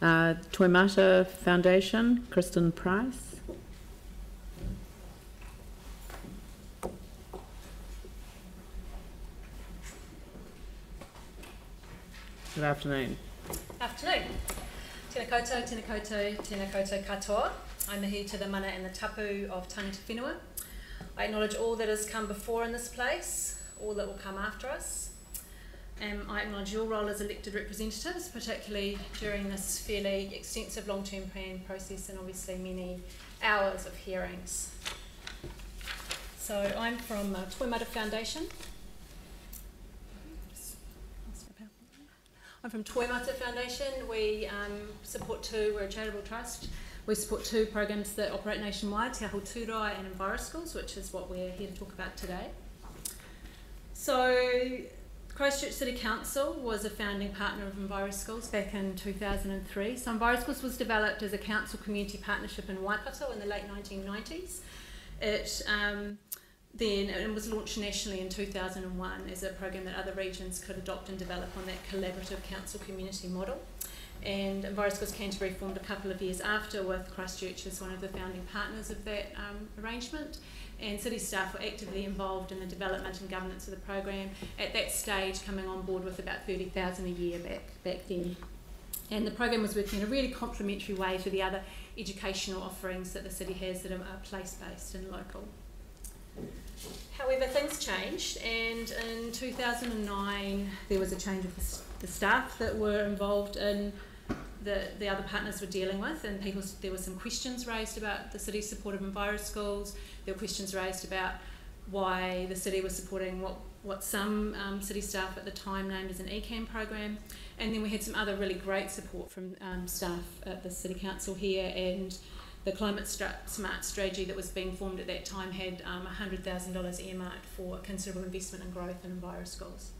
Toimata Foundation, Kristen Price. Good afternoon. Afternoon. Tēnā koutou, tēnā koutou, tēnā koutou katoa. I'm the to the mana and the tapu of Tangata Whenua. I acknowledge all that has come before in this place, all that will come after us. I acknowledge your role as elected representatives, particularly during this fairly extensive long-term plan process and obviously many hours of hearings. So I'm from Toimata Foundation. I'm from Toimata Foundation. We we're a charitable trust. We support two programs that operate nationwide, Te Aho Tūrai and EnviroSchools, which is what we're here to talk about today. So Christchurch City Council was a founding partner of EnviroSchools back in 2003. So EnviroSchools was developed as a council community partnership in Waikato in the late 1990s. It was launched nationally in 2001 as a program that other regions could adopt and develop on that collaborative council community model. And EnviroSchools Canterbury formed a couple of years after, with Christchurch as one of the founding partners of that arrangement. And city staff were actively involved in the development and governance of the program, at that stage coming on board with about $30,000 a year back then. And the program was working in a really complementary way to the other educational offerings that the city has that are place-based and local. However, things changed, and in 2009 there was a change of the staff that were involved in the other partners were dealing with, and there were some questions raised about the city's support of EnviroSchools. There were questions raised about why the city was supporting what some city staff at the time named as an ECAM program, and then we had some other really great support from staff at the City Council here, and the Climate Smart strategy that was being formed at that time had $100,000 earmarked for considerable investment and growth in EnviroSchools.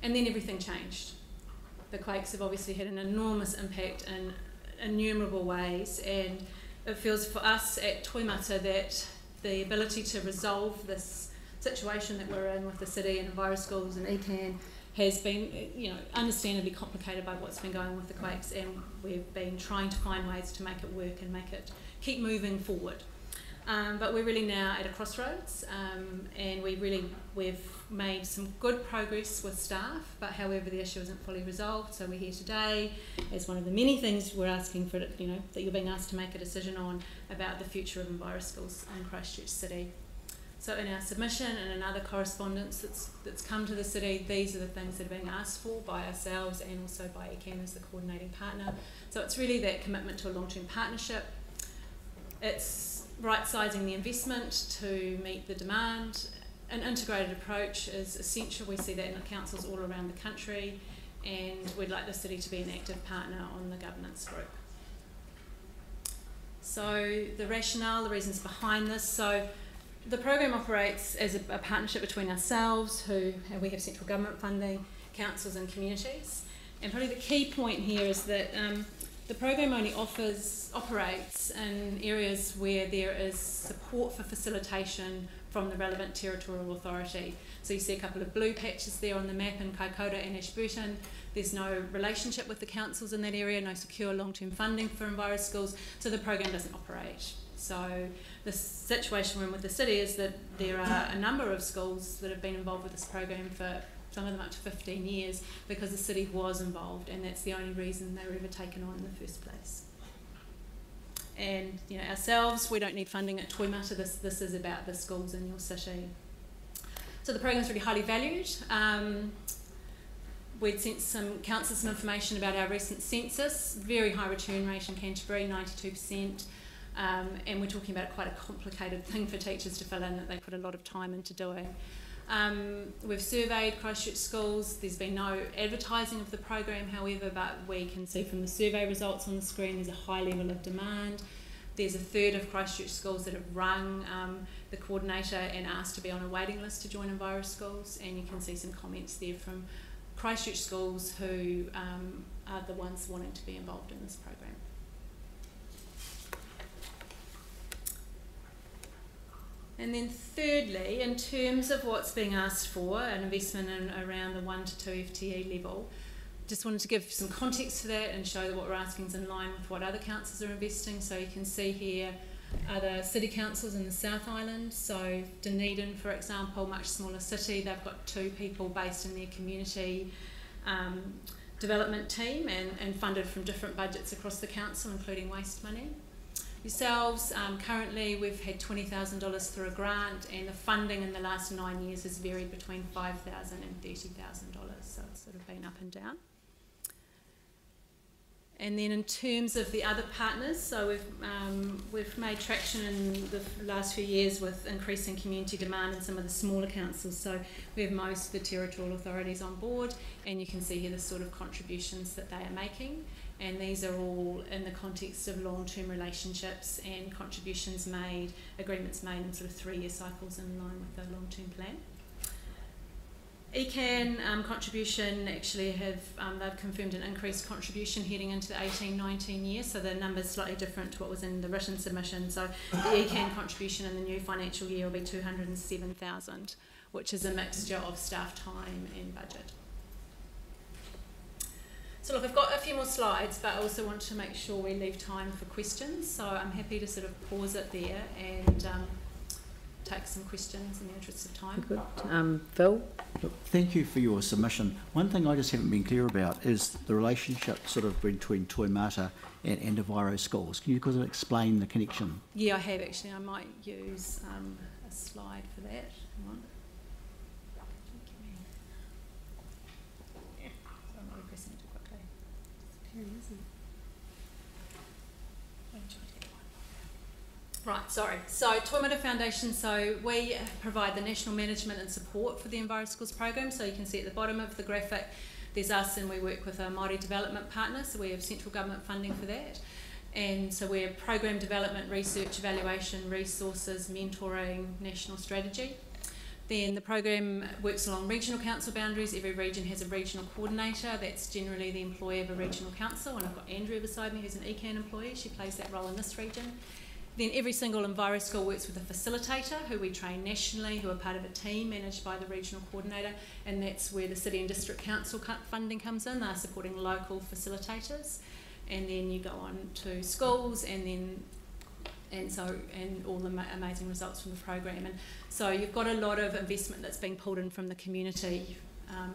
And then everything changed. The quakes have obviously had an enormous impact in innumerable ways, and it feels for us at Toimata that the ability to resolve this situation that we're in with the city and EnviroSchools and ECAN has been, understandably complicated by what's been going on with the quakes, and we've been trying to find ways to make it work and make it keep moving forward. But we're really now at a crossroads, and we've made some good progress with staff, but however the issue isn't fully resolved, so we're here today as one of the many things we're asking for, that you're being asked to make a decision on about the future of EnviroSchools in Christchurch City. So in our submission and in other correspondence that's come to the city, these are the things that are being asked for by ourselves and also by ECAN as the coordinating partner. So it's really that commitment to a long-term partnership. It's right-sizing the investment to meet the demand. An integrated approach is essential. We see that in councils all around the country, and we'd like the city to be an active partner on the governance group. So the rationale, the reasons behind this. So the program operates as a partnership between ourselves, we have central government funding, councils and communities. And probably the key point here is that the program only operates in areas where there is support for facilitation from the relevant territorial authority. So you see a couple of blue patches there on the map in Kaikoura and Ashburton. There's no relationship with the councils in that area, no secure long-term funding for EnviroSchools, so the program doesn't operate. So the situation we're in with the city is that there are a number of schools that have been involved with this program for some of them up to 15 years because the city was involved, and that's the only reason they were ever taken on in the first place. And ourselves, we don't need funding at Toimata. This is about the schools in your city. So the program's really highly valued. We'd sent some councillors some information about our recent census. Very high return rate in Canterbury, 92%. And we're talking about quite a complicated thing for teachers to fill in that they put a lot of time into doing. We've surveyed Christchurch schools. There's been no advertising of the program, however, but we can see from the survey results on the screen there's a high level of demand. There's a third of Christchurch schools that have rung the coordinator and asked to be on a waiting list to join EnviroSchools, and you can see some comments there from Christchurch schools who are the ones wanting to be involved in this program. And then thirdly, in terms of what's being asked for, an investment in around the 1 to 2 FTE level, just wanted to give some context to that and show that what we're asking is in line with what other councils are investing. So you can see here other city councils in the South Island. So Dunedin, for example, much smaller city, they've got 2 people based in their community development team and funded from different budgets across the council, including waste money. Yourselves, currently we've had $20,000 through a grant, and the funding in the last 9 years has varied between $5,000 and $30,000, so it's sort of been up and down. And then in terms of the other partners, so we've made traction in the last few years with increasing community demand in some of the smaller councils. So we have most of the territorial authorities on board, and you can see here the sort of contributions that they are making. And these are all in the context of long-term relationships and contributions made, agreements made in sort of 3-year cycles in line with the long-term plan. ECAN contribution actually they've confirmed an increased contribution heading into the 18-19 year, so the number's slightly different to what was in the written submission. So the ECAN contribution in the new financial year will be $207,000, which is a mixture of staff time and budget. So look, I've got a few more slides, but I also want to make sure we leave time for questions. So I'm happy to sort of pause it there and take some questions in the interest of time. Good. Phil? Look, thank you for your submission. One thing I just haven't been clear about is the relationship sort of between Toimata and Enviro schools. Can you kind of explain the connection? Yeah, I have actually. I might use a slide for that. Hang on. I'm not pressing too quickly. It's very easy. Right, sorry. So Toimata Foundation, so we provide the national management and support for the Enviro Schools program. So you can see at the bottom of the graphic, there's us, and we work with a Māori development partner, so we have central government funding for that. And so we're program development, research, evaluation, resources, mentoring, national strategy. Then the program works along regional council boundaries. Every region has a regional coordinator. That's generally the employee of a regional council. And I've got Andrea beside me, who's an ECAN employee. She plays that role in this region. Then every single Enviro school works with a facilitator who we train nationally, who are part of a team managed by the regional coordinator, and that's where the city and district council funding comes in. They're supporting local facilitators, and then you go on to schools, and all the amazing results from the program. And so you've got a lot of investment that's being pulled in from the community.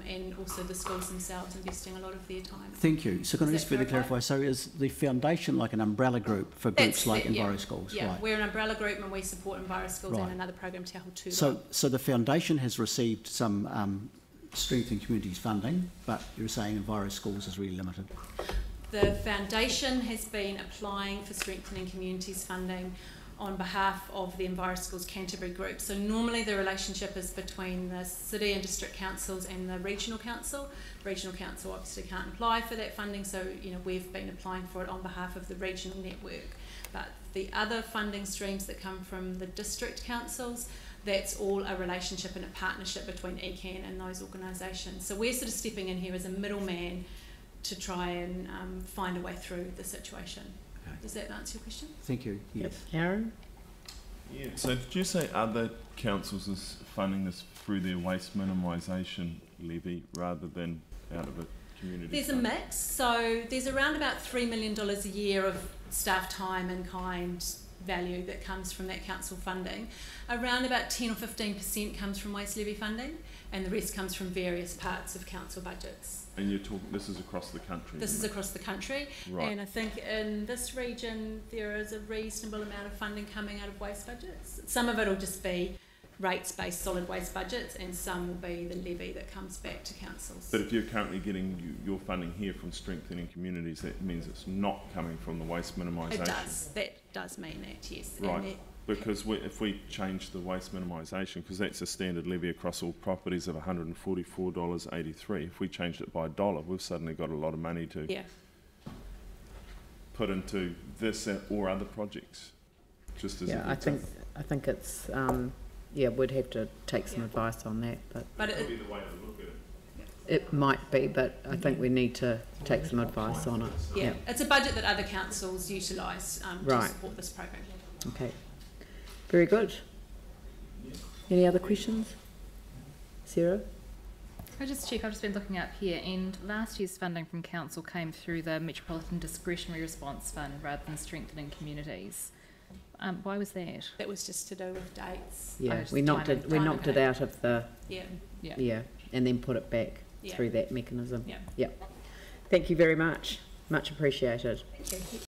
And also the schools themselves investing a lot of their time. Thank you. So can I just further clarify, so is the foundation like an umbrella group for groups like Enviro Schools? Yeah, right. We're an umbrella group and we support Enviro Schools Right. and another program, Te Aho Tūroa. So the foundation has received some Strengthening Communities funding, but you're saying Enviro Schools is really limited? The foundation has been applying for Strengthening Communities funding on behalf of the Enviro Schools Canterbury group. So normally the relationship is between the city and district councils and the regional council. The regional council obviously can't apply for that funding, so we've been applying for it on behalf of the regional network. But the other funding streams that come from the district councils, that's all a relationship and a partnership between ECAN and those organisations. So we're sort of stepping in here as a middleman to try and find a way through the situation. Does that answer your question? Thank you. Yes. Aaron? Yeah, so did you say other councils is funding this through their waste minimisation levy rather than out of a community There's fund? a mix. So there's around about $3 million a year of staff time and kind value that comes from that council funding. Around about 10 or 15% comes from waste levy funding, and the rest comes from various parts of council budgets. And you're talking, this is across the country? This is across the country, right. And I think in this region there is a reasonable amount of funding coming out of waste budgets. Some of it will just be rates-based solid waste budgets, and some will be the levy that comes back to councils. But if you're currently getting your funding here from Strengthening Communities, that means it's not coming from the waste minimisation? It does. That does mean that, yes. Right. Because if we change the waste minimisation, because that's a standard levy across all properties of $144.83, if we changed it by $1, we've suddenly got a lot of money to put into this or other projects. Just as I think it's we'd have to take some advice on that, but it could be the way to look at it. it might be, but I think we need to take some advice on it. Yeah, it's a budget that other councils utilise to support this program. Okay. Very good. Any other questions? Sarah? I just check, I've just been looking up here, and last year's funding from council came through the Metropolitan Discretionary Response Fund rather than strengthening communities. Why was that? That was just to do with dates. Yeah, just we knocked it out of the, Yeah. and then put it back Yeah. through that mechanism. Yeah. Yep. Thank you very much. Much appreciated. Thank you.